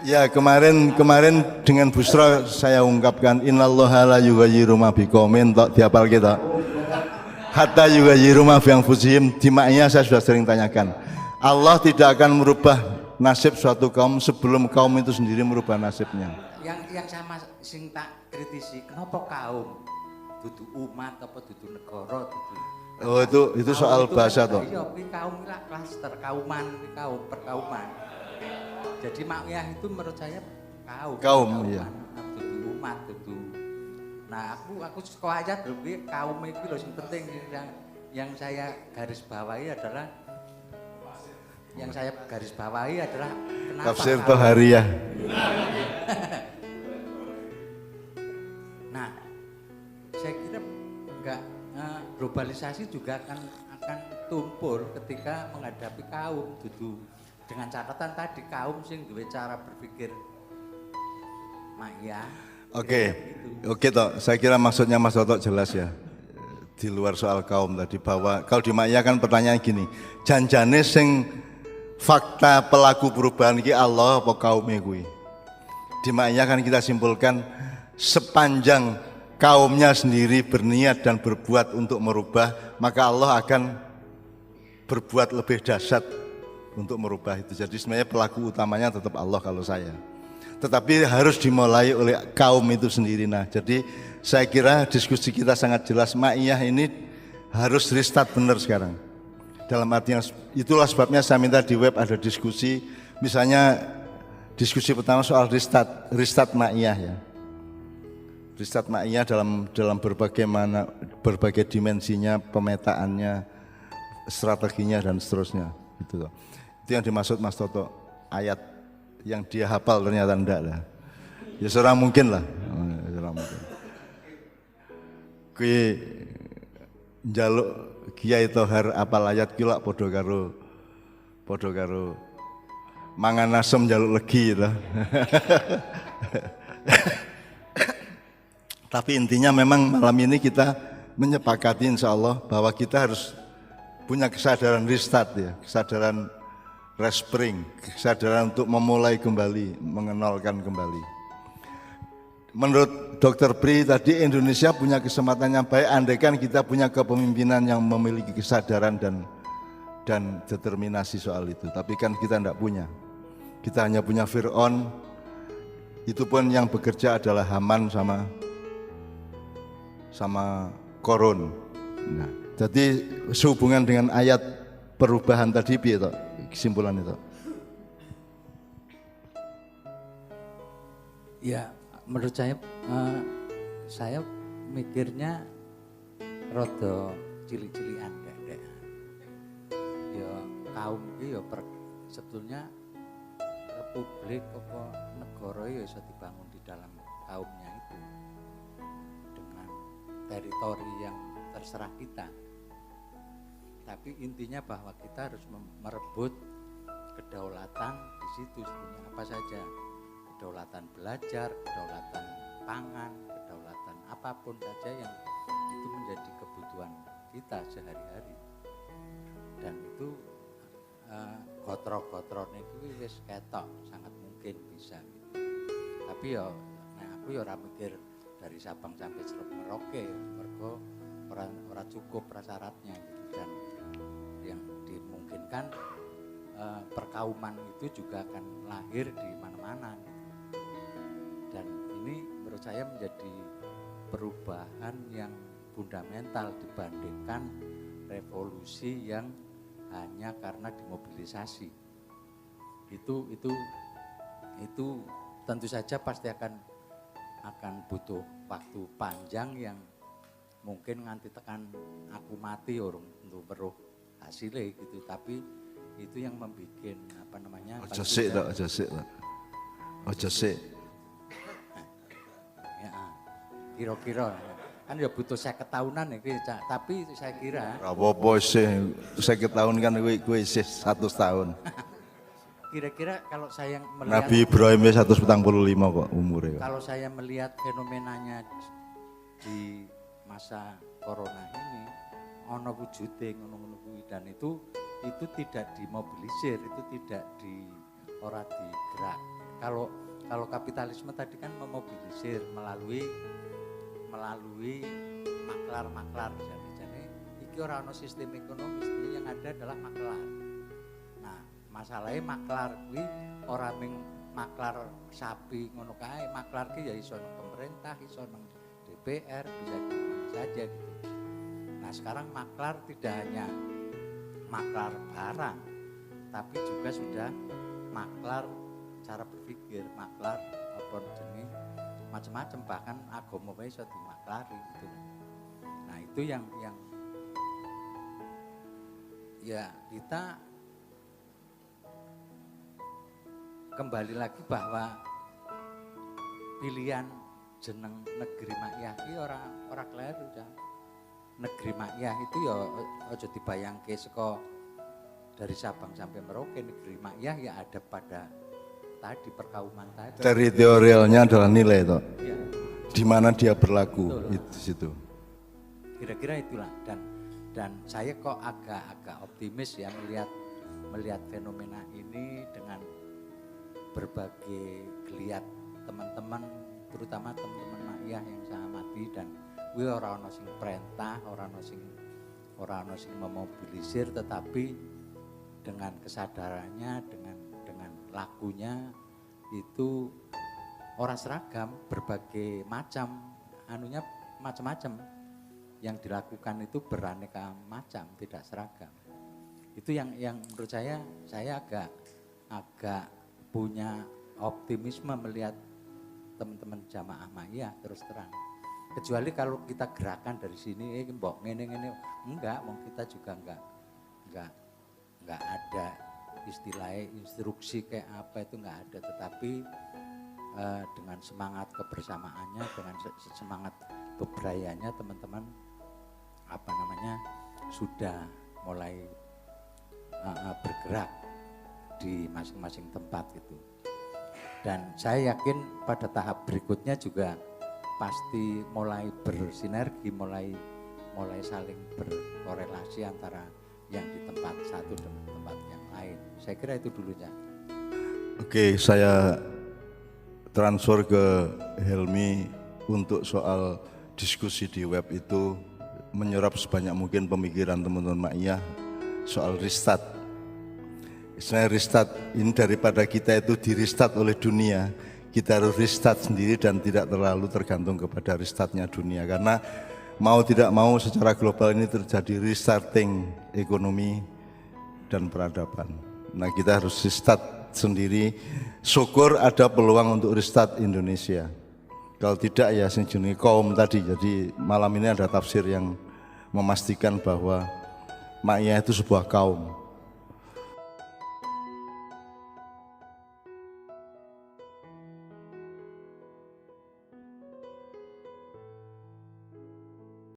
Ya kemarin dengan Busra saya ungkapkan innallaha la yughayyiru ma biqaumin tok diapal kita. Hatta yughayyiru ma bi anfusihim di maknya saya sudah sering tanyakan. Allah tidak akan merubah nasib suatu kaum sebelum kaum itu sendiri merubah nasibnya. Yang sama sing tak kritisi, kenapa kaum dudu umat apa dudu negara dudu. Oh itu soal bahasa toh. Iya, kuwi kaum lah klaster kauman, kaum perkauman. Jadi makyah itu menurut saya kaum iya. Dudu umat, dudu. Nah, aku suka aja dulu kaum itu loh yang penting yang saya garis bawahi adalah kenapa Tafsir Tohariyah. Nah, saya kira enggak globalisasi juga akan tumpul ketika menghadapi kaum dudu. Dengan catatan tadi kaum sing duwe cara berpikir makyah. Oke toh. Saya kira maksudnya Mas Toto jelas ya. Di luar soal kaum tadi bahwa kalau di makyah kan pertanyaan gini, janjane sing fakta pelaku perubahan iki Allah apa kaume kuwi. Di makyah kan kita simpulkan sepanjang kaumnya sendiri berniat dan berbuat untuk merubah, maka Allah akan berbuat lebih dahsyat untuk merubah itu. Jadi sebenarnya pelaku utamanya tetap Allah kalau saya. Tetapi harus dimulai oleh kaum itu sendiri. Nah, jadi saya kira diskusi kita sangat jelas. Ma'iyah ini harus restart benar sekarang. Dalam artian itulah sebabnya saya minta di web ada diskusi. Misalnya diskusi pertama soal restart Ma'iyah ya. Restart Ma'iyah dalam berbagai dimensinya, pemetaannya, strateginya dan seterusnya. Itu yang dimaksud Mas Toto, ayat yang dia hafal ternyata enggak lah. Ya seorang mungkin lah. Kui njaluk Kiai Tohar apal ayat ki lak padha karo mangan asem njaluk legi gitu. Tapi intinya memang malam ini kita menyepakati insya Allah bahwa kita harus punya kesadaran restart ya, kesadaran respring, kesadaran untuk memulai kembali, mengenalkan kembali. Menurut Dr. Pri tadi Indonesia punya kesempatan yang baik andaikan kita punya kepemimpinan yang memiliki kesadaran dan determinasi soal itu. Tapi kan kita tidak punya. Kita hanya punya Fir'aun, itu pun yang bekerja adalah Haman sama Korun. Nah, jadi sehubungan dengan ayat perubahan tadi itu kesimpulan itu. Ya, menurut saya mikirnya rada cilik-cilikan kayak. Ya kaum iki ya sebetulnya republik apa negara ya bisa dibangun di dalam kaumnya itu dengan teritori yang terserah kita. Tapi intinya bahwa kita harus merebut kedaulatan di situ sebetulnya apa saja. Kedaulatan belajar, kedaulatan pangan, kedaulatan apapun saja yang itu menjadi kebutuhan kita sehari-hari. Dan itu gotro-gotrone itu wis ketok, sangat mungkin bisa gitu. Tapi ya aku ya ora mikir dari Sabang sampai Merauke, mergo ora cukup prasyaratnya gitu. Dan yang dimungkinkan perkauman itu juga akan lahir di mana-mana gitu. Dan ini menurut saya menjadi perubahan yang fundamental dibandingkan revolusi yang hanya karena dimobilisasi. Itu tentu saja pasti akan butuh waktu panjang yang mungkin nganti tekan aku mati orang untuk beruh hasilnya gitu. Tapi itu yang membuat apa namanya? Ojo sik. Ya, kira-kira kan ya butuh 50 tahunan ya, tapi saya kira apa sih 50 tahun kan kowe isih 100 tahun. Kira-kira kalau saya melihat Nabi Ibrahim 145 kok umurnya. Kalau saya melihat fenomenanya di masa corona ini ono wujude ngono-ngono kuwi dan itu tidak dimobilisir, itu tidak ora digerak. Kalau kapitalisme tadi kan memobilisir melalui maklar-maklar, jadi iki ora ono sistem ekonomis, yang ada adalah maklar. Nah, masalahnya maklar kuwi ora ming maklar sapi ngono kae, maklar ki ya iso nang pemerintah, iso nang DPR, bisa di mana saja gitu. Nah, sekarang maklar tidak hanya maklar barang, tapi juga sudah maklar cara berpikir, maklar apa jenis macam-macam, bahkan agama wae iso dimaklari gitu. Nah, itu yang ya kita kembali lagi bahwa pilihan jeneng negeri Makyah iki ora kleru ya. Negeri Makyah itu ya aja dibayangke saka dari Sabang sampai Merauke. Negeri Makyah ya ada pada tadi perkauman tadi. Teritorialnya adalah nilai toh. Ya. Di mana dia berlaku. Betul. Itu di situ. Kira-kira itulah, dan saya kok agak optimis ya melihat fenomena ini dengan berbagai geliat teman-teman, terutama teman-teman Makyah yang saya amati, dan kuwi ora ana sing perintah, ora ana sing memobilisir, tetapi dengan kesadarannya, dengan lakunya itu ora seragam, berbagai macam anunya macam-macam. Yang dilakukan itu beraneka macam, tidak seragam. Itu yang menurut saya agak punya optimisme melihat teman-teman jamaah Makyah terus terang. Kecuali kalau kita gerakan dari sini, mbok ngene enggak, kita juga enggak ada istilahnya instruksi kayak apa, itu enggak ada, tetapi dengan semangat kebersamaannya, dengan semangat bebrayanya teman-teman sudah mulai bergerak di masing-masing tempat gitu. Dan saya yakin pada tahap berikutnya juga pasti mulai bersinergi, mulai saling berkorelasi antara yang di tempat satu dengan tempat yang lain. Saya kira itu dulunya. Oke, saya transfer ke Helmi untuk soal diskusi di web itu menyerap sebanyak mungkin pemikiran teman-teman Makyah soal restart. Istilahnya restart ini daripada kita itu di restart oleh dunia, kita harus restart sendiri dan tidak terlalu tergantung kepada restartnya dunia, karena mau tidak mau secara global ini terjadi restarting ekonomi dan peradaban. Nah, kita harus restart sendiri. Syukur ada peluang untuk restart Indonesia. Kalau tidak ya sing jenenge kaum tadi. Jadi malam ini ada tafsir yang memastikan bahwa Makyah itu sebuah kaum.